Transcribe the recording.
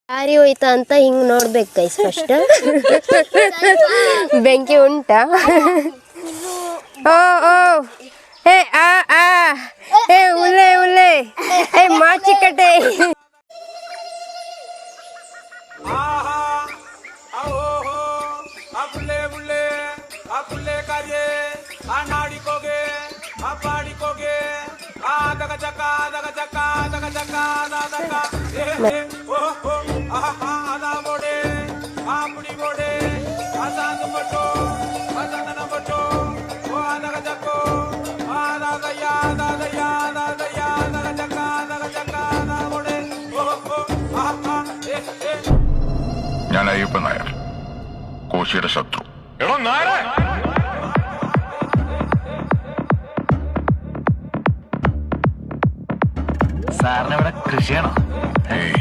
ದಾರಿ ಹೋಯ್ತಾ ಅಂತ ಹಿಂಗ್ ನೋಡ್ಬೇಕು ಗೈಸ್ ಫಸ್ಟ್. ಬೆಂಕಿ ಉಂಟಾ? ಓ ಓ ಹೇ ಆ ಆ ಹೇ ಉಲ್ಲೆ ಉಲ್ಲೆ ಹೇ ಮಾಚಿಕಟ್ಟೆ. ഞാൻ അയ്യപ്പൻ നായർ, കോശിയുടെ ശത്രു. സാറിന് ഇവിടെ കൃഷിയാണോ? ഏയ്,